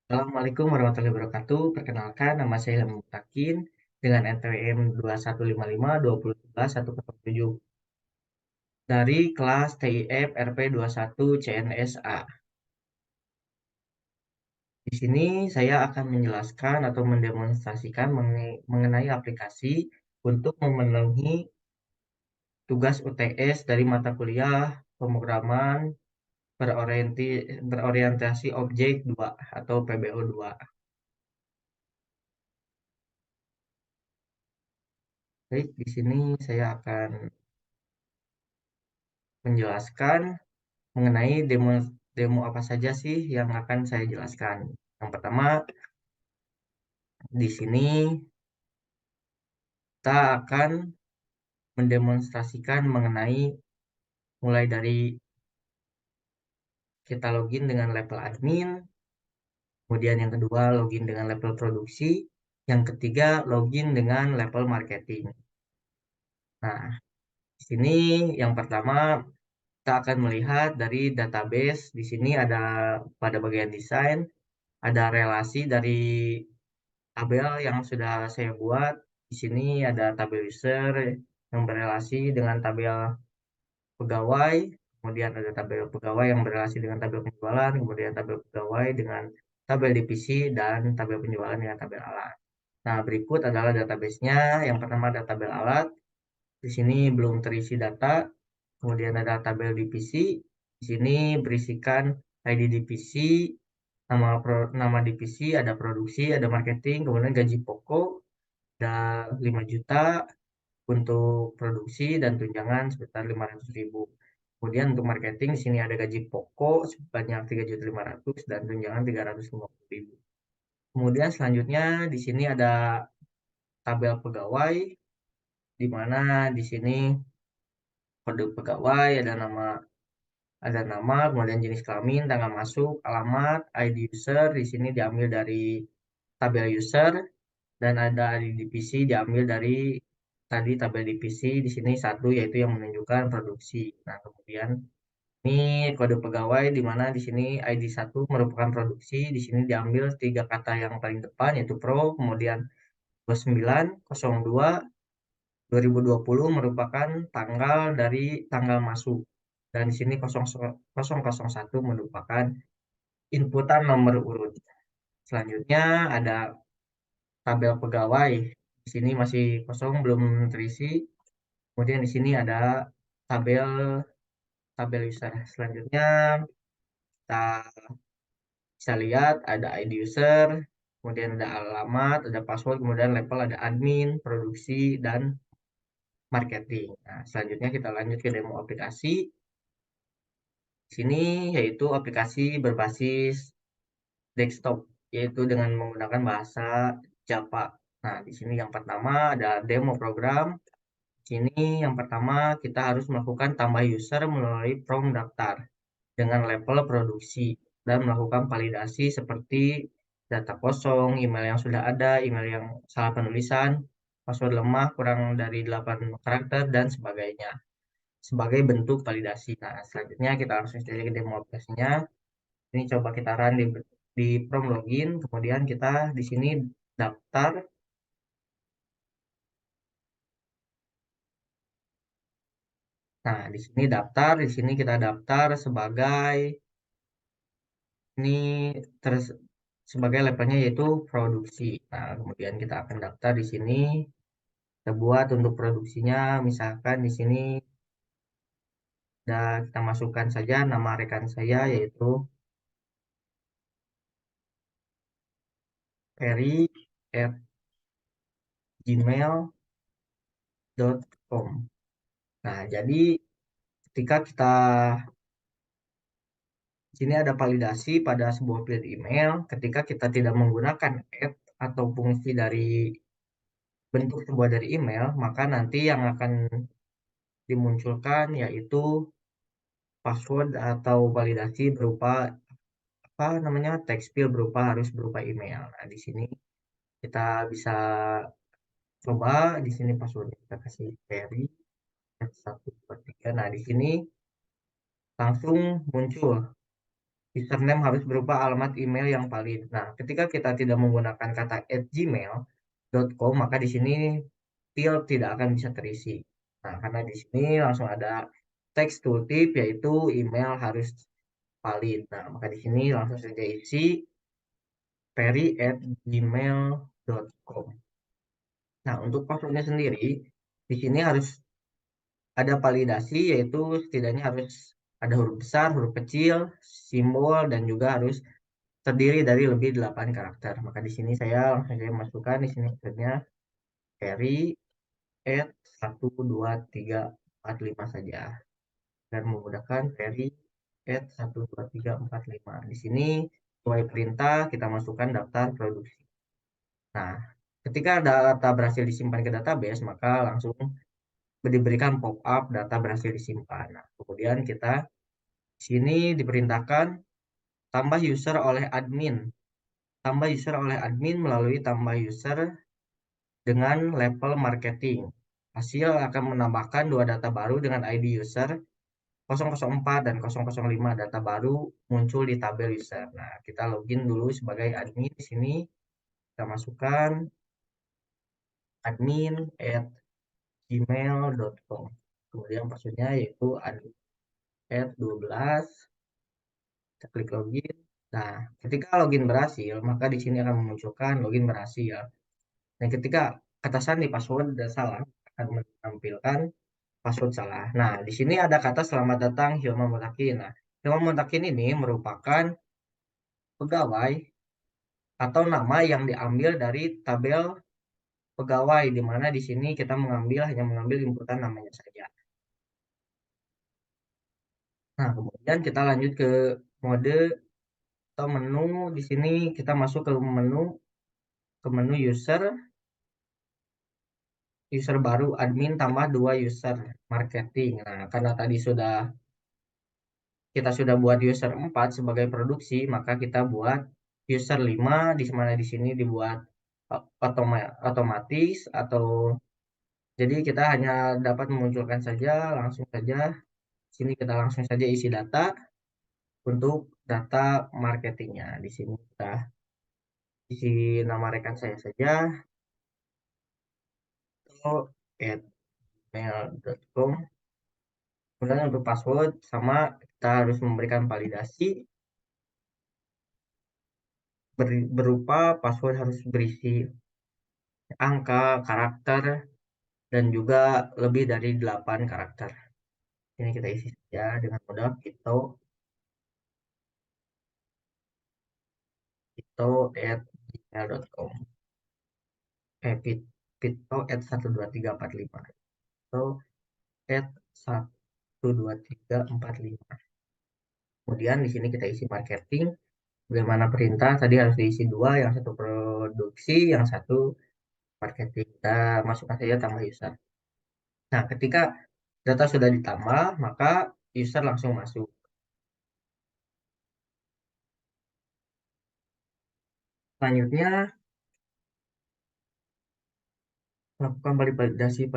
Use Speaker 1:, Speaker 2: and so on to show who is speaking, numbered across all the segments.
Speaker 1: Assalamualaikum warahmatullahi wabarakatuh. Perkenalkan, nama saya Ilham Mutakin dengan NPWM 21552011 dari kelas TIF RP 21 CNSA. Di sini saya akan menjelaskan atau mendemonstrasikan mengenai aplikasi untuk memenuhi tugas UTS dari mata kuliah pemrograman berorientasi objek 2 atau PBO 2. Baik, di sini saya akan menjelaskan mengenai demo demo apa saja sih yang akan saya jelaskan. Yang pertama, di sini kita akan mendemonstrasikan mengenai mulai dari kita login dengan level admin, kemudian yang kedua login dengan level produksi, yang ketiga login dengan level marketing. Nah, di sini yang pertama kita akan melihat dari database. Di sini ada pada bagian desain, ada relasi dari tabel yang sudah saya buat. Di sini ada tabel user yang berelasi dengan tabel pegawai, kemudian ada tabel pegawai yang berelasi dengan tabel penjualan, kemudian tabel pegawai dengan tabel divisi, dan tabel penjualan dengan tabel alat. Nah, berikut adalah database-nya. Yang pertama ada tabel alat. Di sini belum terisi data. Kemudian ada tabel divisi. Di sini berisikan ID divisi, nama divisi, ada produksi, ada marketing, kemudian gaji pokok, ada 5 juta untuk produksi dan tunjangan sebesar 500.000. Kemudian untuk marketing di sini ada gaji pokok sebanyak 3.500.000 dan tunjangan 350.000. Kemudian selanjutnya di sini ada tabel pegawai di mana di sini kode pegawai ada nama, kemudian jenis kelamin, tanggal masuk, alamat, ID user di sini diambil dari tabel user, dan ada di divisi diambil dari tadi tabel divisi di sini satu yaitu yang menunjukkan produksi. Nah, kemudian ini kode pegawai di mana di sini ID 1 merupakan produksi, di sini diambil tiga kata yang paling depan yaitu pro, kemudian 29/02/2020 merupakan tanggal dari tanggal masuk, dan di sini 0001 merupakan inputan nomor urut. Selanjutnya ada tabel pegawai. Di sini masih kosong, belum terisi. Kemudian di sini ada tabel tabel user. Selanjutnya kita bisa lihat ada ID user, kemudian ada alamat, ada password, kemudian level ada admin, produksi, dan marketing. Nah, selanjutnya kita lanjut ke demo aplikasi. Di sini yaitu aplikasi berbasis desktop, yaitu dengan menggunakan bahasa Java. Nah, di sini yang pertama ada demo program. Sini yang pertama kita harus melakukan tambah user melalui form daftar dengan level produksi dan melakukan validasi seperti data kosong, email yang sudah ada, email yang salah penulisan, password lemah kurang dari 8 karakter dan sebagainya sebagai bentuk validasi. Nah, selanjutnya kita langsung saja ke demo aplikasinya. Ini coba kita run di form login, kemudian kita di sini daftar. Nah, di sini daftar, di sini kita daftar sebagai ini terus sebagai levelnya yaitu produksi. Nah, kemudian kita akan daftar di sini. Kita buat untuk produksinya, misalkan di sini kita masukkan saja nama rekan saya yaitu ferry@gmail.com. Nah, jadi ketika kita di sini ada validasi pada sebuah field email, ketika kita tidak menggunakan add atau fungsi dari bentuk sebuah dari email, maka nanti yang akan dimunculkan yaitu password atau validasi berupa apa namanya text field harus berupa email. Nah, di sini kita bisa coba di sini passwordnya kita kasih Ferry 123. Nah, di sini langsung muncul Username harus berupa alamat email yang valid. Nah, ketika kita tidak menggunakan kata @gmail.com, maka di sini field tidak akan bisa terisi. Nah, karena di sini langsung ada text tooltip yaitu email harus valid. Nah, maka di sini langsung saja isi ferry@gmail.com. Nah, untuk passwordnya sendiri, di sini harus ada validasi, yaitu setidaknya harus ada huruf besar, huruf kecil, simbol, dan juga harus terdiri dari lebih 8 karakter. Maka di sini saya langsung saja masukkan di sini maksudnya Ferry at 12345 saja. Dan memudahkan Ferry at 12345. Di sini sesuai perintah kita masukkan daftar produksi. Nah, ketika data berhasil disimpan ke database, maka langsung diberikan pop-up data berhasil disimpan. Nah, kemudian kita di sini diperintahkan tambah user oleh admin. Tambah user oleh admin melalui tambah user dengan level marketing. Hasil akan menambahkan dua data baru dengan ID user 004 dan 005. Data baru muncul di tabel user. Nah, kita login dulu sebagai admin di sini. Kita masukkan admin@gmail.com. Kemudian passwordnya yaitu admin@12. Kita klik login. Nah, ketika login berhasil, maka di sini akan memunculkan login berhasil. Dan ketika kata sandi password dan salah, akan menampilkan password salah. Nah, di sini ada kata selamat datang Hilman Mutakin. Nah, Hilman Mutakin ini merupakan pegawai atau nama yang diambil dari tabel pegawai, di mana di sini kita hanya mengambil inputan namanya saja. Nah, kemudian kita lanjut ke mode atau menu. Di sini kita masuk ke menu user, user baru admin tambah dua user marketing. Nah, karena tadi kita sudah buat user 4 sebagai produksi, maka kita buat user 5 di mana di sini dibuat otomatis atau jadi kita hanya dapat memunculkan saja langsung saja. Sini kita langsung saja isi data untuk data marketingnya. Di sini kita isi nama rekan saya saja atau @mail.com. Kemudian untuk password sama kita harus memberikan validasi berupa password harus berisi angka, karakter, dan juga lebih dari 8 karakter. Ini kita isi saja dengan mudah pito@gmail.com. Pito@12345 atau @12345. Kemudian di sini kita isi marketing. Bagaimana perintah tadi harus diisi dua, yang satu produksi, yang satu marketing. Kita masukkan saja tambah user. Nah, ketika data sudah ditambah, maka user langsung masuk. Selanjutnya, lakukan validasi.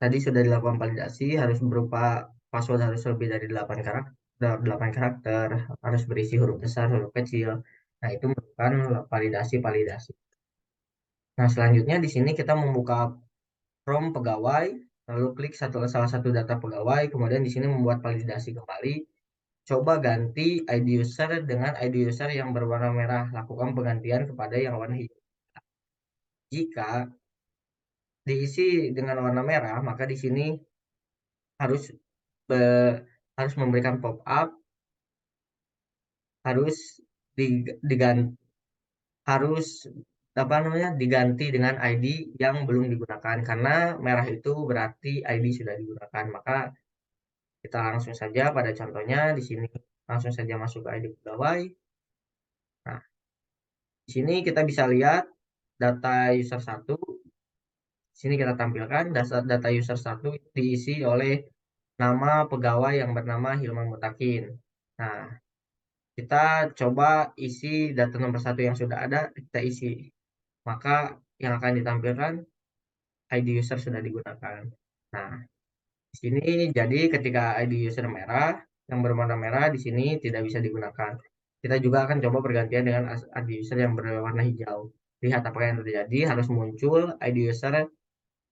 Speaker 1: Tadi sudah dilakukan validasi, harus berupa password harus lebih dari 8 karakter, harus berisi huruf besar, huruf kecil. Nah, itu merupakan validasi. Nah, selanjutnya di sini kita membuka from pegawai, lalu klik salah satu data pegawai, kemudian di sini membuat validasi kembali. Coba ganti ID user dengan ID user yang berwarna merah. Lakukan penggantian kepada yang warna hijau. Jika diisi dengan warna merah, maka di sini harus harus memberikan pop up, harus diganti, harus apa namanya diganti dengan ID yang belum digunakan karena merah itu berarti ID sudah digunakan. Maka kita langsung saja pada contohnya di sini langsung saja masuk ke ID pegawai. Nah, di sini kita bisa lihat data user satu. Di sini kita tampilkan data user satu diisi oleh nama pegawai yang bernama Hilman Mutakin. Nah, kita coba isi data nomor satu yang sudah ada, kita isi. Maka yang akan ditampilkan ID user sudah digunakan. Nah, di sini jadi ketika ID user merah, yang berwarna merah di sini tidak bisa digunakan. Kita juga akan coba pergantian dengan ID user yang berwarna hijau. Lihat apakah yang terjadi, harus muncul ID user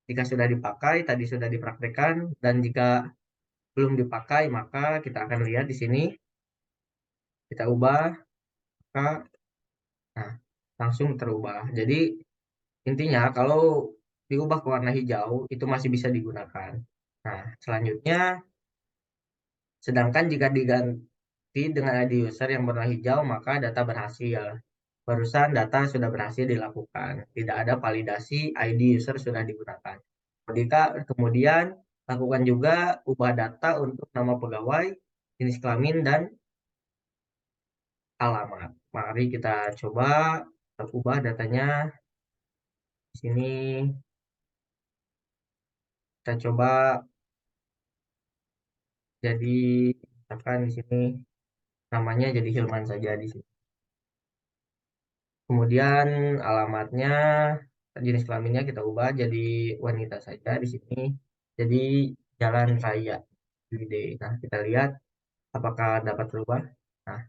Speaker 1: jika sudah dipakai, tadi sudah dipraktekkan, dan jika belum dipakai, maka kita akan lihat di sini, kita ubah, maka nah, langsung terubah. Jadi intinya kalau diubah ke warna hijau, itu masih bisa digunakan. Nah, selanjutnya, sedangkan jika diganti dengan ID user yang berwarna hijau, maka data berhasil. Barusan data sudah berhasil dilakukan. Tidak ada validasi ID user sudah digunakan. Jika kemudian lakukan juga ubah data untuk nama pegawai, jenis kelamin, dan alamat. Mari kita coba ubah datanya di sini. Kita coba jadi misalkan di sini namanya jadi Hilman saja di sini. Kemudian alamatnya, jenis kelaminnya kita ubah jadi wanita saja di sini. Jadi Jalan Raya Gede. Nah, kita lihat apakah dapat berubah. Nah,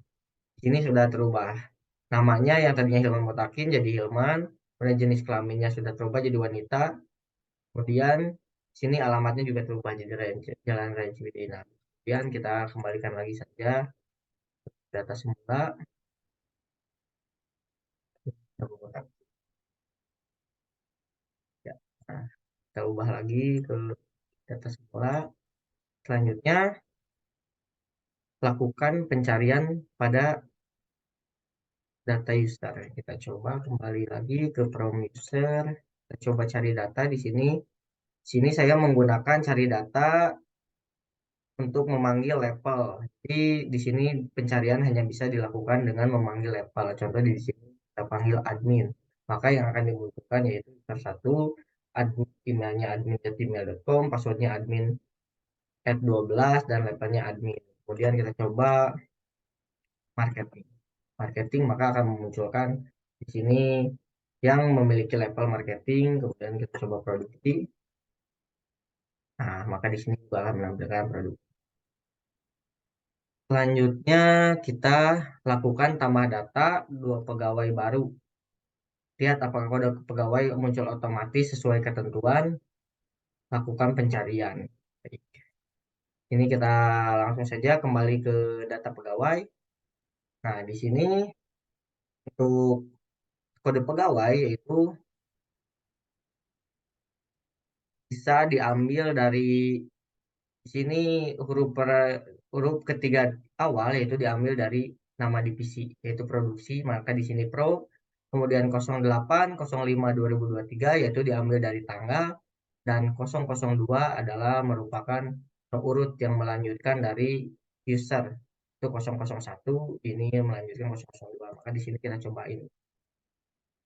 Speaker 1: di sini sudah terubah. Namanya yang tadinya Hilman Motakin jadi Hilman. Kemudian jenis kelaminnya sudah terubah jadi wanita. Kemudian sini alamatnya juga terubah jadi Jalan Raya Ciwidey. Nah, kemudian kita kembalikan lagi saja data semula. Ya. Nah, kita ubah lagi ke data semula. Selanjutnya, lakukan pencarian pada data user. Kita coba kembali lagi ke from user. Kita coba cari data di sini. Sini saya menggunakan cari data untuk memanggil level. Jadi di sini pencarian hanya bisa dilakukan dengan memanggil level. Contoh di sini kita panggil admin. Maka yang akan dibutuhkan yaitu user satu, admin, emailnya admin@gmail.com, passwordnya admin @12, dan levelnya admin. Kemudian kita coba marketing. Marketing maka akan memunculkan di sini yang memiliki level marketing. Kemudian kita coba produksi. Nah, maka di sini juga akan menampilkan produk. Selanjutnya kita lakukan tambah data dua pegawai baru. Lihat apakah kode pegawai muncul otomatis sesuai ketentuan. Lakukan pencarian. Baik. Ini kita langsung saja kembali ke data pegawai. Nah, di sini untuk kode pegawai yaitu bisa diambil dari di sini huruf ketiga awal yaitu diambil dari nama divisi yaitu produksi, maka di sini Pro. Kemudian 08 05 2023 yaitu diambil dari tanggal, dan 002 adalah merupakan urut yang melanjutkan dari user. Itu 001 ini melanjutkan 002. Maka di sini kita cobain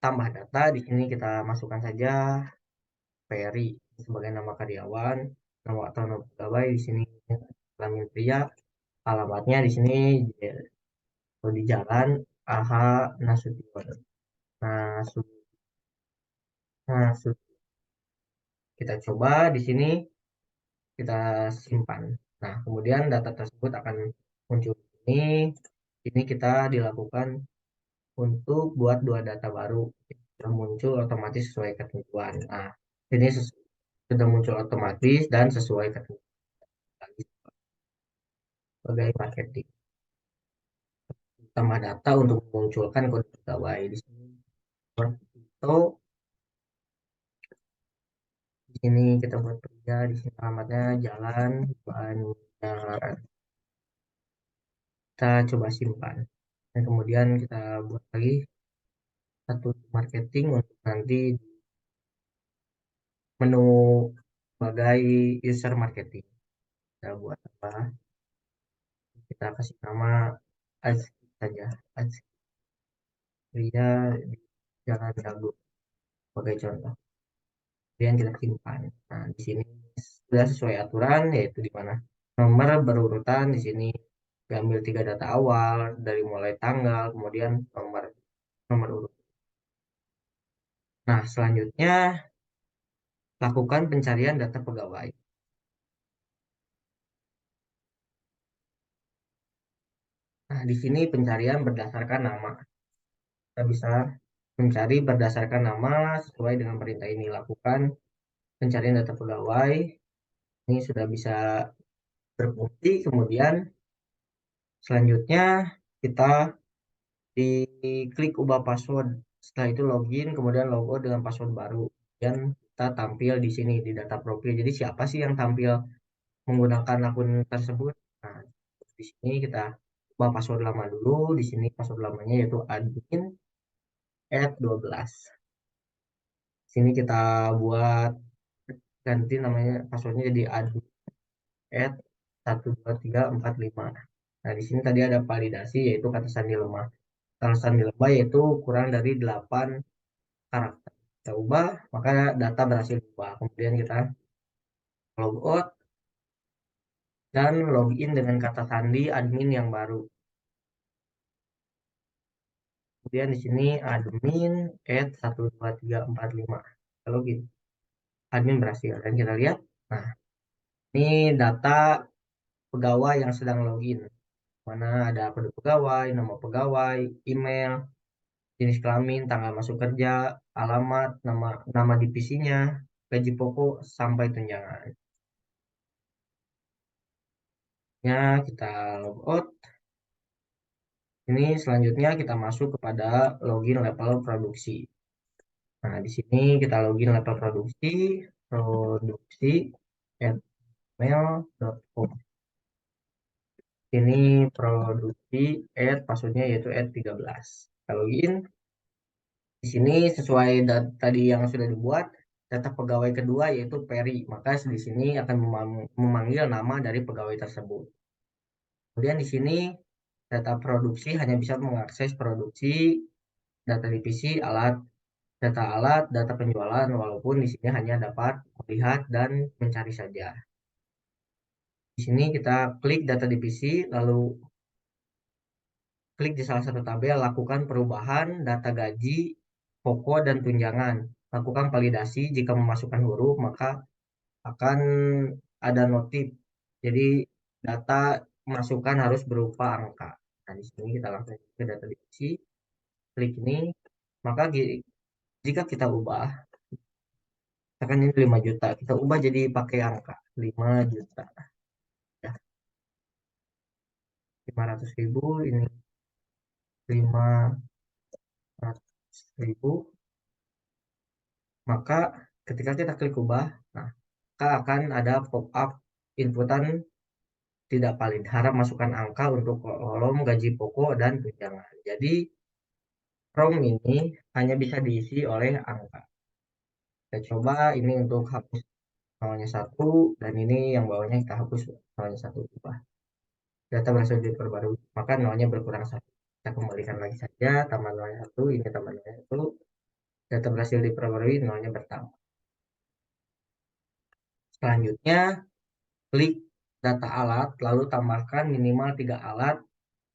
Speaker 1: tambah data. Di sini kita masukkan saja Ferry sebagai nama karyawan, nama atau nama pegawai di sini kelamin pria, alamatnya di sini di Jalan AH Nasution. Nah, kita coba di sini kita simpan. Nah, kemudian data tersebut akan muncul di sini. Ini kita dilakukan untuk buat dua data baru yang muncul otomatis sesuai ketentuan. Nah, ini sudah muncul otomatis dan sesuai ketentuan sebagai marketing. Tambah data untuk memunculkan kode pegawai di sini. Itu di sini kita buat kerja di sini alamatnya Jalan Banjaran. Kita coba simpan. Dan kemudian kita buat lagi satu marketing untuk nanti menu sebagai user marketing. Kita buat apa? Kita kasih nama Azki saja. Azki Ria di Jalan Dago sebagai contoh. Kemudian kita simpan. Nah, di sini sudah sesuai aturan yaitu di mana nomor berurutan di sini diambil tiga data awal dari mulai tanggal kemudian nomor nomor urut. Nah, selanjutnya lakukan pencarian data pegawai. Nah, di sini pencarian berdasarkan nama. Kita bisa mencari berdasarkan nama sesuai dengan perintah ini. Lakukan pencarian data pegawai. Ini sudah bisa berfungsi. Kemudian selanjutnya kita diklik ubah password. Setelah itu login, kemudian logout dengan password baru. Dan kita tampil di sini di data profil. Jadi siapa sih yang tampil menggunakan akun tersebut? Nah, di sini kita ubah password lama dulu. Di sini password lamanya yaitu admin at 12. Sini kita buat ganti namanya passwordnya jadi admin at 12345. Nah, di sini tadi ada validasi yaitu kata sandi lemah. Kata sandi lemah yaitu kurang dari 8 karakter. Kita ubah, maka data berhasil ubah. Kemudian kita logout dan login dengan kata sandi admin yang baru. Kemudian di sini admin at 12345. Kita login. Admin berhasil. Dan kita lihat, nah ini data pegawai yang sedang login. Mana ada kode pegawai, nama pegawai, email, jenis kelamin, tanggal masuk kerja, alamat, nama nama divisinya, gaji pokok sampai tunjangan. Ya, kita logout. Ini selanjutnya kita masuk kepada login level produksi. Nah, di sini kita login level produksi, produksi@mail.com. Ini produksi passwordnya yaitu 13. Kita login. Di sini sesuai tadi yang sudah dibuat, data pegawai kedua yaitu Peri. Maka di sini akan memanggil nama dari pegawai tersebut. Kemudian di sini data produksi hanya bisa mengakses produksi, data divisi, alat, data penjualan, walaupun di sini hanya dapat melihat dan mencari saja. Di sini kita klik data divisi, lalu klik di salah satu tabel, lakukan perubahan data gaji, pokok, dan tunjangan. Lakukan validasi jika memasukkan huruf, maka akan ada notif. Jadi data masukan harus berupa angka. Nah, di sini kita langsung ke data divisi, klik ini, maka jika kita ubah, misalkan ini 5 juta, kita ubah jadi pakai angka 5 juta. Ya, 500.000, ini 500.000, maka ketika kita klik ubah, nah, maka akan ada pop-up inputan tidak valid. Harap masukkan angka untuk kolom gaji pokok dan tunjangan. Jadi form ini hanya bisa diisi oleh angka. Kita coba ini untuk hapus nolnya 1 dan ini yang bawahnya kita hapus nolnya 1. Ubah. Data berhasil diperbarui, maka nolnya berkurang 1. Kita kembalikan lagi saja, tambah nolnya 1, ini tambah nolnya 1. Data berhasil diperbarui, nolnya bertambah. Selanjutnya, klik data alat, lalu tambahkan minimal 3 alat,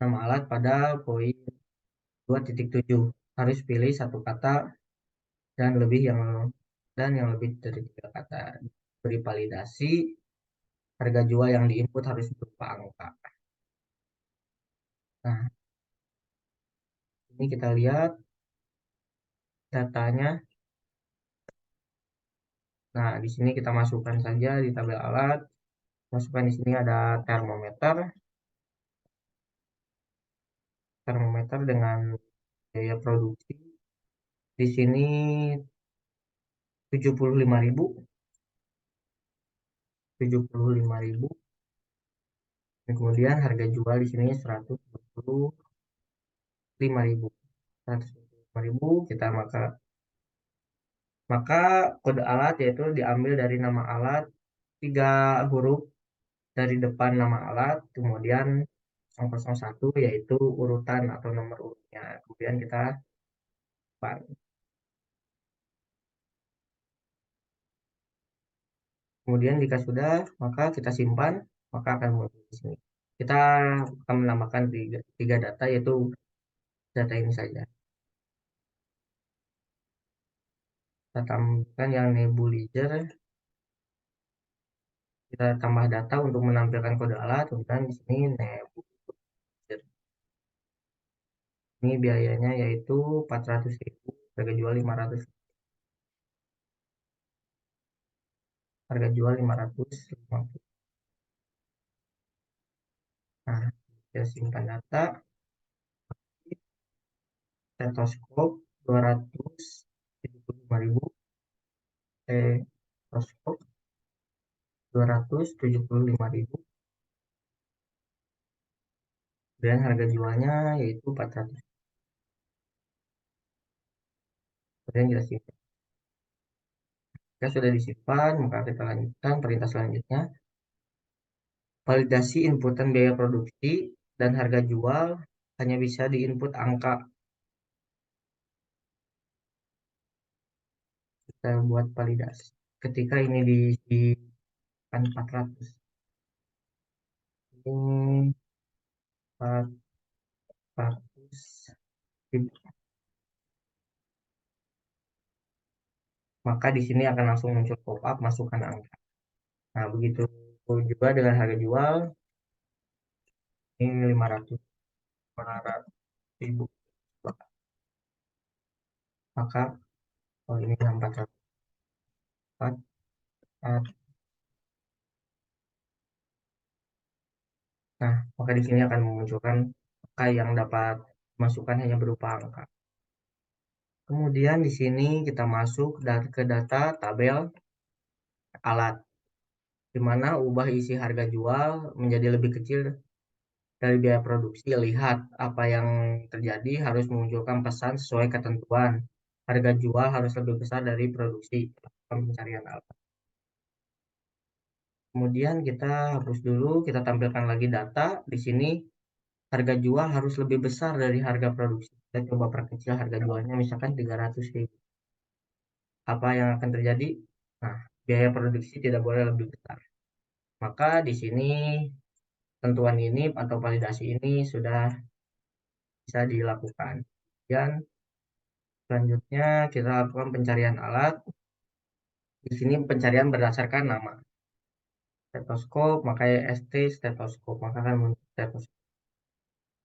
Speaker 1: nama alat pada poin 2.7. Harus pilih satu kata dan yang lebih dari 3 kata. Beri validasi, harga jual yang diinput harus berupa angka. Nah, ini kita lihat datanya. Nah, di sini kita masukkan saja di tabel alat. Masukkan di sini ada termometer dengan biaya produksi. Di sini 75.000, 75.000. Kemudian harga jual di sini 125.000. 125.000 kita maka kode alat yaitu diambil dari nama alat, 3 huruf dari depan nama alat, kemudian 001 yaitu urutan atau nomor urutnya. Kemudian kita kemudian jika sudah, maka kita simpan, maka akan muncul di sini. Kita akan menambahkan tiga data yaitu data ini saja. Kita tambahkan yang nebulizer, kita tambah data untuk menampilkan kode alat, kemudian di sini nebulizer. Ini biayanya yaitu 400.000, harga jual 500. Harga jual 550. Nah, kita simpan data. Stetoskop 275.000. Stetoskop 275.000. Dan harga jualnya yaitu 400. Kemudian kita simpan. Jika sudah disimpan, maka kita lanjutkan perintah selanjutnya. Validasi inputan biaya produksi dan harga jual hanya bisa diinput angka. Kita buat validasi. Ketika ini diisi 400. Ini 400.000. Maka di sini akan langsung muncul pop-up masukkan angka. Nah, begitu juga dengan harga jual ini 500.000. Maka ini 400. Nah, maka di sini akan memunculkan angka yang dapat masukkan hanya berupa angka. Kemudian di sini kita masuk ke data tabel alat, di mana ubah isi harga jual menjadi lebih kecil dari biaya produksi. Lihat apa yang terjadi, harus memunculkan pesan sesuai ketentuan. Harga jual harus lebih besar dari produksi. Pencarian alat. Kemudian kita hapus dulu, kita tampilkan lagi data. Di sini harga jual harus lebih besar dari harga produksi. Kita coba perkecil harga jualnya, misalkan 300.000. Apa yang akan terjadi? Nah, biaya produksi tidak boleh lebih besar. Maka di sini tentuan ini atau validasi ini sudah bisa dilakukan. Dan selanjutnya kita lakukan pencarian alat. Di sini pencarian berdasarkan nama. Stetoskop, maka ST stetoskop, maka akan muncul stetoskop.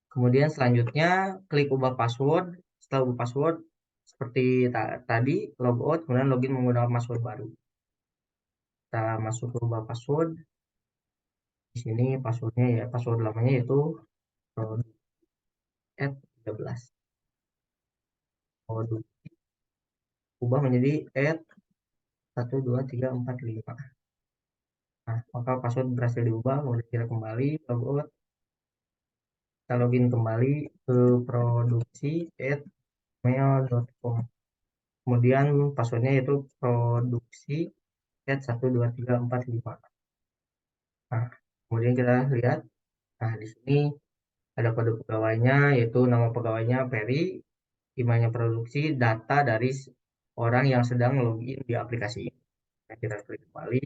Speaker 1: Kemudian selanjutnya klik ubah password. Setelah ubah password, seperti tadi, logout, kemudian login menggunakan password baru. Kita masuk ke ubah password. Di sini passwordnya ya, password lamanya itu @13. Produk ubah menjadi @12345. Nah, maka password berhasil diubah. Kemudian kita kembali logout. Kita login kembali ke produksi@mail.com. Kemudian passwordnya itu produksi@12345. Nah, kemudian kita lihat, nah di sini ada kode pegawainya, yaitu nama pegawainya Ferry, emailnya produksi, data dari orang yang sedang login di aplikasi ini. Nah, kita klik kembali,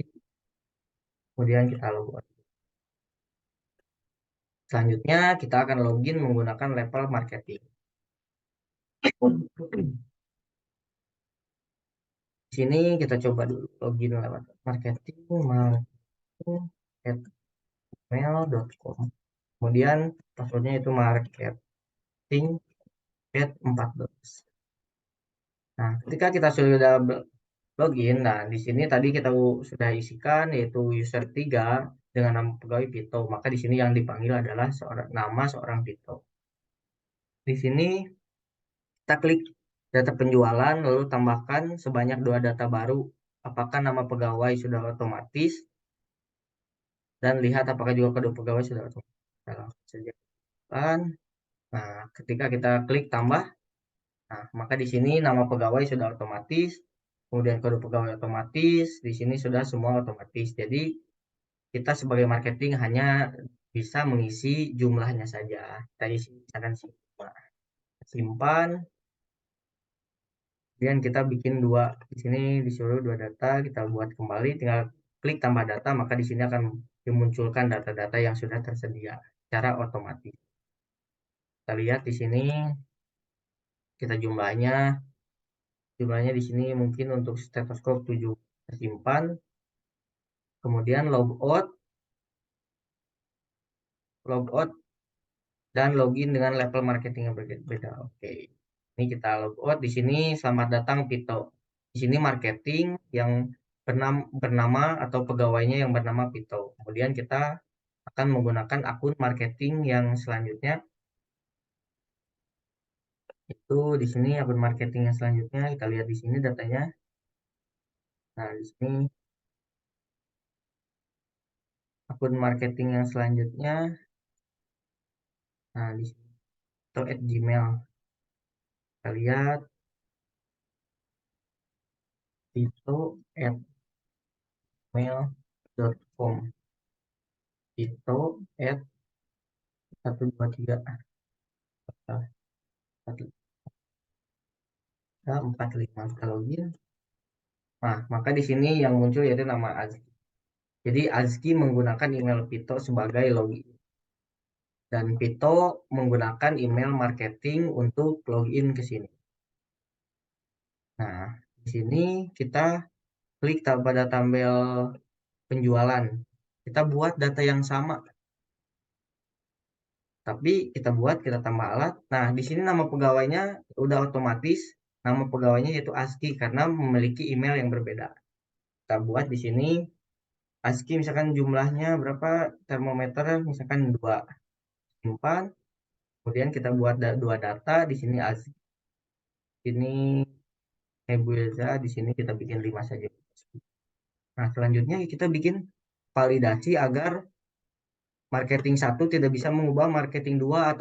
Speaker 1: kemudian kita logout. Selanjutnya kita akan login menggunakan level marketing. Di sini kita coba dulu login lewat marketing@mail.com. Kemudian passwordnya itu marketing@14. Nah, ketika kita sudah login, nah di sini tadi kita sudah isikan yaitu user 3 dengan nama pegawai Pito. Maka di sini yang dipanggil adalah nama seorang Pito. Di sini kita klik data penjualan lalu tambahkan sebanyak 2 data baru. Apakah nama pegawai sudah otomatis dan lihat apakah juga kode pegawai sudah otomatis. Kita langsung saja. Nah, ketika kita klik tambah, nah, maka di sini nama pegawai sudah otomatis, kemudian kode pegawai otomatis, di sini sudah semua otomatis. Jadi kita sebagai marketing hanya bisa mengisi jumlahnya saja. Kita isi misalkan simpan, kemudian kita bikin di sini disuruh 2 data, kita buat kembali, tinggal klik tambah data, maka di sini akan dimunculkan data-data yang sudah tersedia secara otomatis. Kita lihat di sini, kita jumlahnya di sini mungkin untuk stetoskop 7 tersimpan. Kemudian logout dan login dengan level marketing yang berbeda. Oke. Ini kita logout di sini selamat datang Pito. Di sini marketing yang bernama atau pegawainya yang bernama Pito. Kemudian kita akan menggunakan akun marketing yang selanjutnya. Itu di sini akun marketing yang selanjutnya kita lihat di sini datanya. Nah, di sini akun marketing yang selanjutnya. Nah, di sini atau @gmail. Kita lihat itu @mail.com. Itu @123 45 kita login. Nah, maka di sini yang muncul yaitu nama Azki. Jadi Azki menggunakan email Pito sebagai login dan Pito menggunakan email marketing untuk login ke sini. Nah, di sini kita klik pada tampil penjualan. Kita buat data yang sama, tapi kita tambah alat. Nah, di sini nama pegawainya udah otomatis nama pegawainya yaitu ASCII karena memiliki email yang berbeda. Kita buat di sini ASCII misalkan jumlahnya berapa termometer misalkan 2 simpan. Kemudian kita buat dua data di sini ASCII. Ini Nebuliza di sini kita bikin 5 saja. Nah, selanjutnya kita bikin validasi agar marketing satu tidak bisa mengubah marketing 2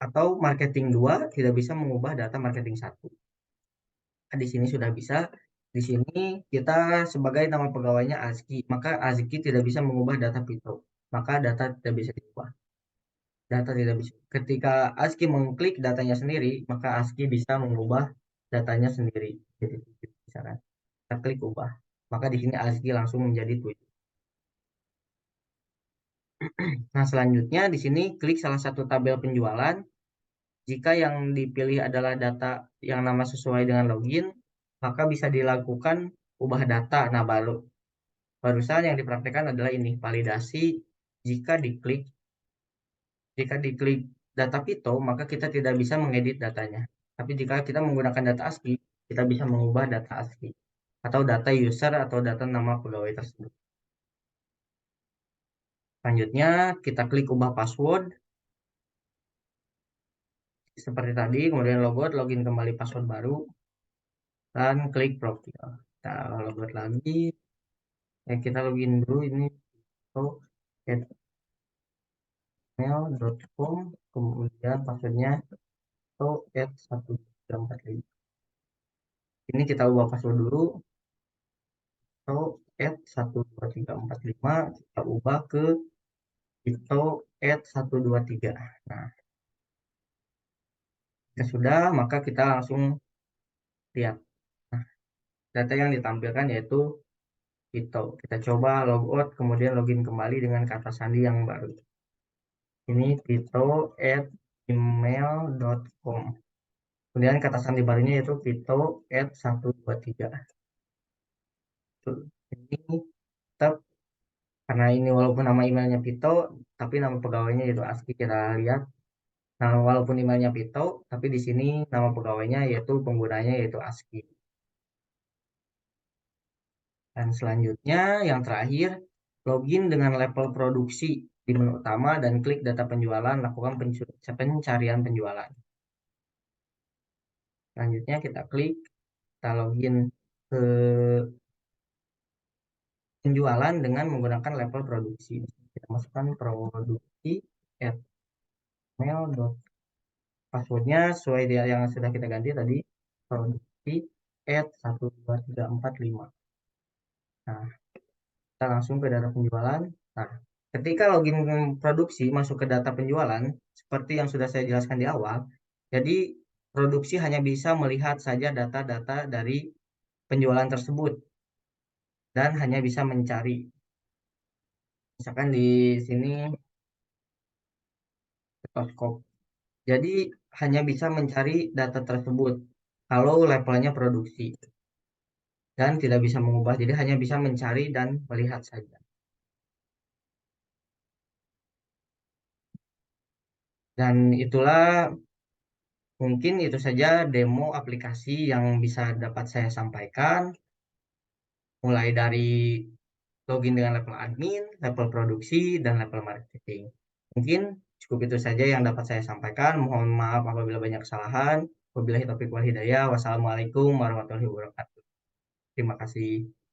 Speaker 1: atau marketing 2 tidak bisa mengubah data marketing satu. Nah, di sini sudah bisa. Di sini kita sebagai nama pegawainya ASCII, maka ASCII tidak bisa mengubah data Pito. Maka data tidak bisa diubah. Data tidak bisa. Ketika ASCII mengklik datanya sendiri, maka ASCII bisa mengubah datanya sendiri. Jadi misalkan kita klik ubah, maka di sini ASCII langsung menjadi 7. Nah, selanjutnya di sini klik salah satu tabel penjualan. Jika yang dipilih adalah data yang nama sesuai dengan login, maka bisa dilakukan ubah data. Nah, barusan yang dipraktekkan adalah ini, validasi. Jika diklik, jika diklik data Pito, maka kita tidak bisa mengedit datanya. Tapi jika kita menggunakan data ASCII, kita bisa mengubah data ASCII atau data user atau data nama pegawai tersebut. Selanjutnya, kita klik ubah password. Seperti tadi, kemudian logout, login kembali password baru, dan klik profil. Kita logout lagi. Kita login dulu ini atau @mail.com, kemudian passwordnya atau @1345. Ini kita ubah password dulu atau @12345 kita ubah ke itu @123. Nah, jika sudah maka kita langsung lihat. Nah, data yang ditampilkan yaitu itu. Kita coba logout kemudian login kembali dengan kata sandi yang baru. Ini pito@gmail.com. Kemudian kata sandi barunya yaitu pito@123. Ini tetap karena ini walaupun nama emailnya Pito, tapi nama pegawainya yaitu ASCII kita lihat. Nah, walaupun emailnya Pito, tapi di sini nama pegawainya yaitu penggunanya yaitu ASCII. Dan selanjutnya yang terakhir, login dengan level produksi di menu utama dan klik data penjualan, lakukan pencarian penjualan. Selanjutnya kita login ke penjualan dengan menggunakan level produksi. Kita masukkan produksi at mail. Passwordnya sesuai dia yang sudah kita ganti tadi, produksi @12345. Nah, kita langsung ke data penjualan. Nah, ketika login produksi masuk ke data penjualan, seperti yang sudah saya jelaskan di awal, jadi produksi hanya bisa melihat saja data-data dari penjualan tersebut dan hanya bisa mencari. Misalkan di sini stetoskop. Jadi hanya bisa mencari data tersebut kalau levelnya produksi dan tidak bisa mengubah. Jadi hanya bisa mencari dan melihat saja. Dan itulah mungkin itu saja demo aplikasi yang bisa dapat saya sampaikan, mulai dari login dengan level admin, level produksi, dan level marketing. Mungkin cukup itu saja yang dapat saya sampaikan. Mohon maaf apabila banyak kesalahan. Wabillahi taufiq wal hidayah. Wassalamualaikum warahmatullahi wabarakatuh. Terima kasih.